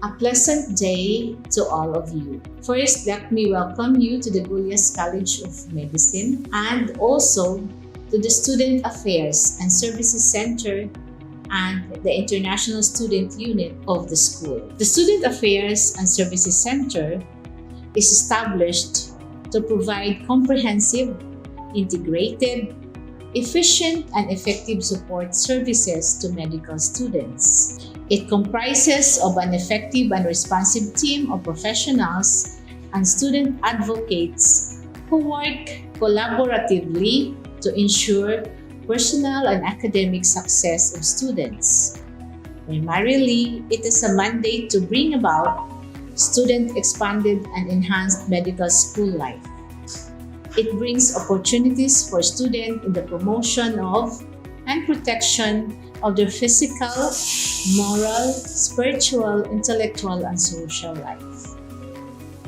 A pleasant day to all of you. First, let me welcome you to the Gulyas College of Medicine and also to the Student Affairs and Services Center and the International Student Unit of the school. The Student Affairs and Services Center is established to provide comprehensive, integrated, efficient, and effective support services to medical students. It comprises of an effective and responsive team of professionals and student advocates who work collaboratively to ensure personal and academic success of students. Primarily, it is a mandate to bring about student-expanded and enhanced medical school life. It brings opportunities for students in the promotion of and protection of their physical, moral, spiritual, intellectual, and social life.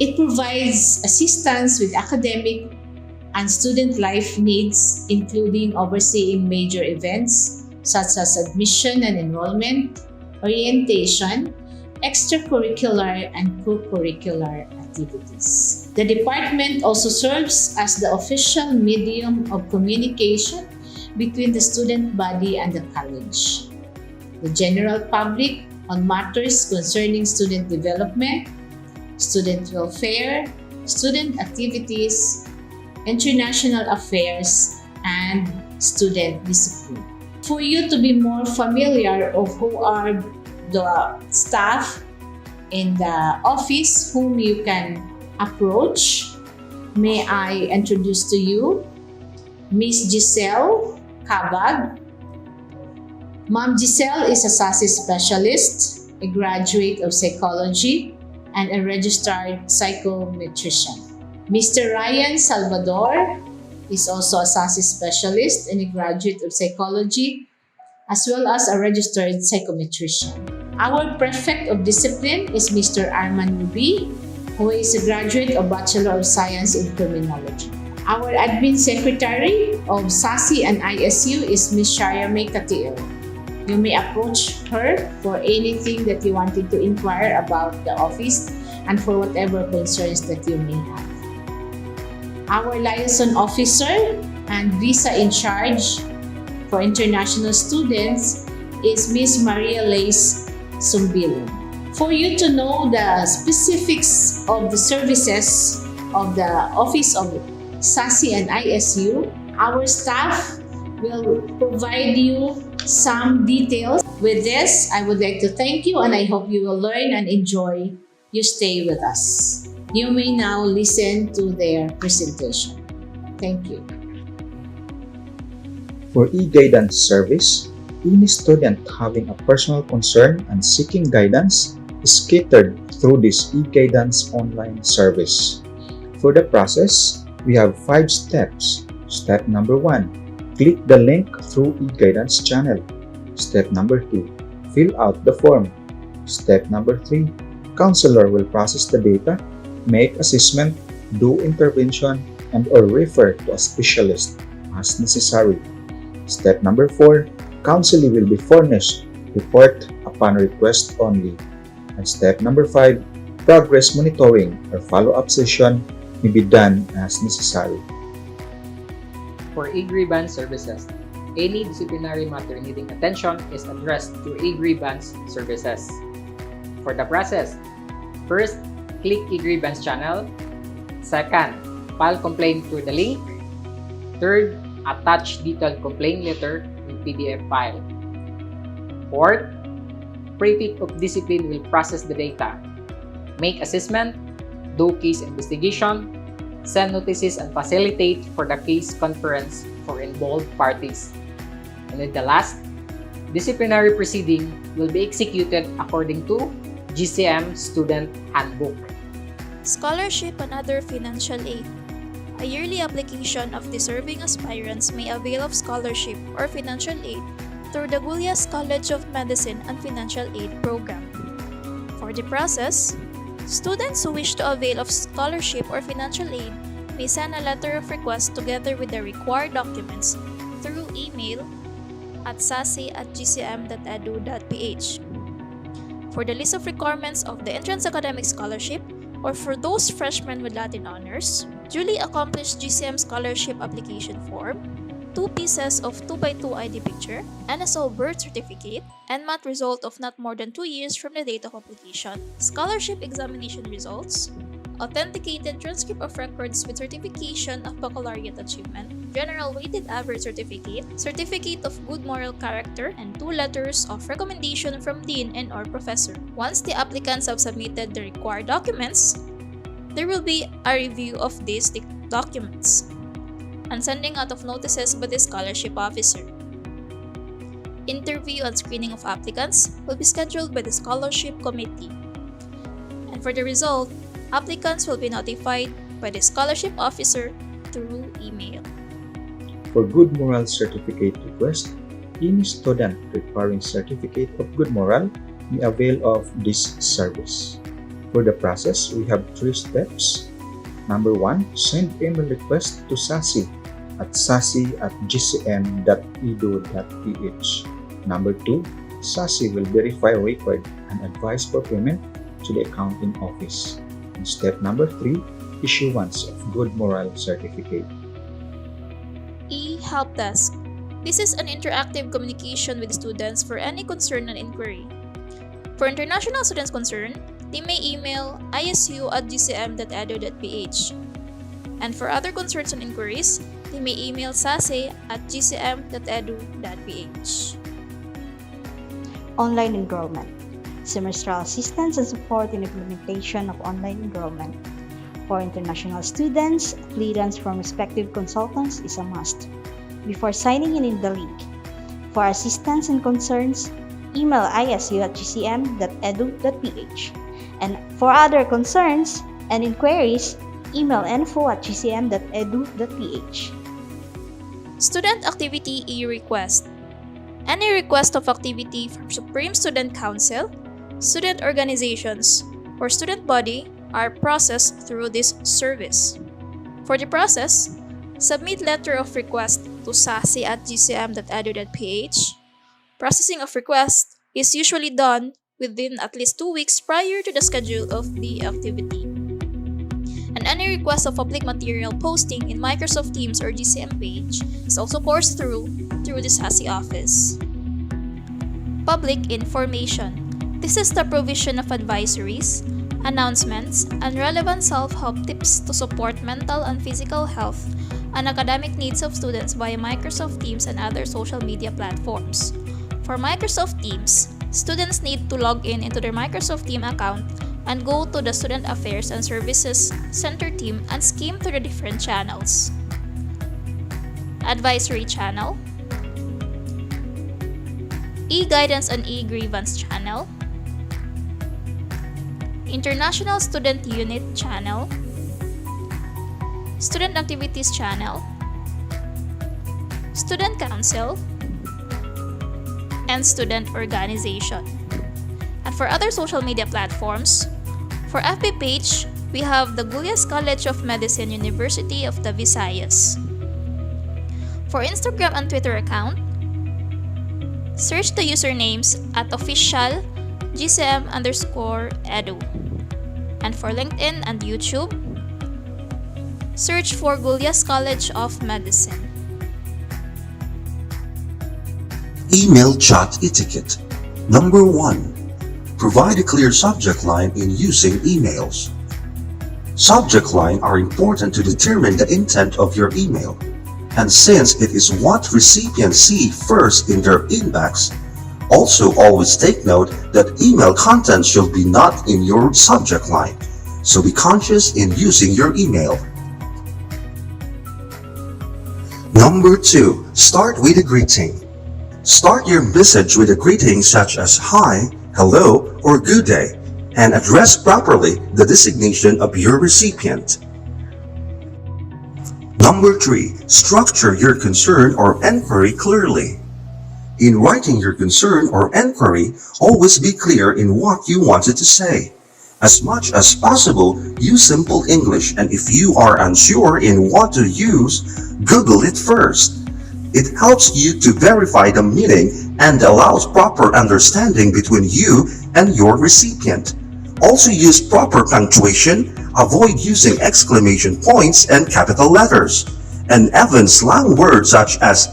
It provides assistance with academic and student life needs, including overseeing major events such as admission and enrollment, orientation, extracurricular, and co-curricular activities. The department also serves as the official medium of communication between the student body and the college, the general public on matters concerning student development, student welfare, student activities, international affairs, and student discipline. For you to be more familiar of who are the staff in the office whom you can approach, may I introduce to you Miss Giselle Cabag. Ma'am Giselle is a SASI specialist, a graduate of psychology, and a registered psychometrician. Mr. Ryan Salvador is also a SASI specialist and a graduate of psychology, as well as a registered psychometrician. Our prefect of discipline is Mr. Arman Ruby, who is a graduate of Bachelor of Science in Criminology. Our admin secretary of SASI and ISU is Ms. Sharia May Katiil. You may approach her for anything that you wanted to inquire about the office and for whatever concerns that you may have. Our liaison officer and visa in charge for international students is Ms. Maria Lace Sumbilon. For you to know the specifics of the services of the Office of SASI and ISU, our staff will provide you some details. With this, I would like to thank you and I hope you will learn and enjoy your stay with us. You may now listen to their presentation. Thank you. For e-guidance service, any student having a personal concern and seeking guidance is catered through this e-guidance online service. For the process, we have 5 steps. Step number 1, click the link through e-guidance channel. Step number 2, fill out the form. Step number 3, counselor will process the data, make assessment, do intervention, and or refer to a specialist as necessary. Step number 4, counseling will be furnished, report upon request only. And step number 5, progress monitoring or follow-up session may be done as necessary. For e-grievance services, any disciplinary matter needing attention is addressed through e-grievance services. For the process, first, click e-grievance channel. Second, file complaint through the link. Third, attach detailed complaint letter in PDF file. Fourth, prefect of discipline will process the data, make assessment, do case investigation, send notices and facilitate for the case conference for involved parties. And then the last, disciplinary proceeding will be executed according to GCM Student Handbook. Scholarship and other financial aid. A yearly application of deserving aspirants may avail of scholarship or financial aid through the Gulyas College of Medicine and Financial Aid Program. For the process, students who wish to avail of scholarship or financial aid may send a letter of request together with the required documents through email at sasi@gcm.edu.ph. For the list of requirements of the Entrance Academic Scholarship, or for those freshmen with Latin honors, duly accomplished GCM scholarship application form, 2 pieces of 2x2 ID picture, NSO birth certificate, and math result of not more than 2 years from the date of application, scholarship examination results, authenticated transcript of records with certification of baccalaureate achievement, general weighted average certificate, certificate of good moral character, and 2 letters of recommendation from dean and or professor. Once the applicants have submitted the required documents, there will be a review of these documents and sending out of notices by the scholarship officer. Interview and screening of applicants will be scheduled by the scholarship committee. And for the result, applicants will be notified by the scholarship officer through email. For Good Moral Certificate request, any student requiring Certificate of Good Moral may avail of this service. For the process, we have 3 steps. Number 1, send email request to sasi@gcm.edu.ph. Number 2, SASI will verify record and advise for payment to the accounting office. And step number 3, issuance of Good Moral Certificate. E-Help Desk. This is an interactive communication with students for any concern and inquiry. For international students concerned, they may email isu@gcm.edu.ph. And for other concerns and inquiries, they may email sase@gcm.edu.ph. Online enrollment. Semestral assistance and support in implementation of online enrollment. For international students, clearance from respective consultants is a must before signing in the league. For assistance and concerns, email isu@gcm.edu.ph. And for other concerns and inquiries, email info@gcm.edu.ph. Student Activity e-Request. Any request of activity from Supreme Student Council, student organizations, or student body are processed through this service. For the process, submit letter of request to sasi@gcm.edu.ph. Processing of request is usually done within at least 2 weeks prior to the schedule of the activity. And any request of public material posting in Microsoft Teams or GCM page is also coursed through the SASI office. Public information. This is the provision of advisories, announcements, and relevant self-help tips to support mental and physical health and academic needs of students via Microsoft Teams and other social media platforms. For Microsoft Teams, students need to log in into their Microsoft Teams account and go to the Student Affairs and Services Center team and skim through the different channels. Advisory channel, e-guidance and e-grievance channel, International Student Unit channel, Student Activities channel, Student Council, and Student Organization. And for other social media platforms, for FB page, we have the Gulyas College of Medicine, University of the Visayas. For Instagram and Twitter account, search the usernames at official GCM_edu. And for LinkedIn and YouTube, search for Gulyas College of Medicine. Email chat etiquette. Number 1. Provide a clear subject line in using emails. Subject line are important to determine the intent of your email, and since it is what recipients see first in their inbox, also always take note that email content should be not in your subject line, so be conscious in using your email. Number 2. Start with a greeting. Start your message with a greeting such as hi, hello, or good day, and address properly the designation of your recipient. Number 3. Structure your concern or enquiry clearly. In writing your concern or enquiry, always be clear in what you wanted to say. As much as possible, use simple English, and if you are unsure in what to use, Google it first. It helps you to verify the meaning and allows proper understanding between you and your recipient. Also use proper punctuation, avoid using exclamation points and capital letters. And even slang words such as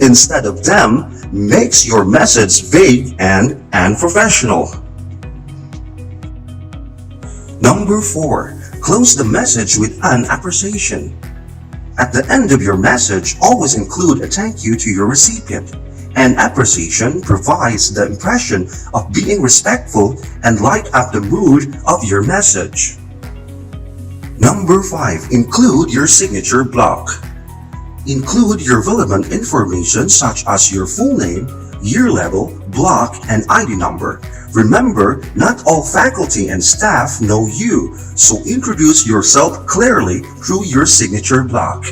instead of them makes your message vague and unprofessional. Number 4. Close the message with an appreciation. At the end of your message, always include a thank you to your recipient. An appreciation provides the impression of being respectful and light up the mood of your message. Number 5. Include your signature block. Include your relevant information such as your full name, year level, block, and ID number. Remember, not all faculty and staff know you, so introduce yourself clearly through your signature block.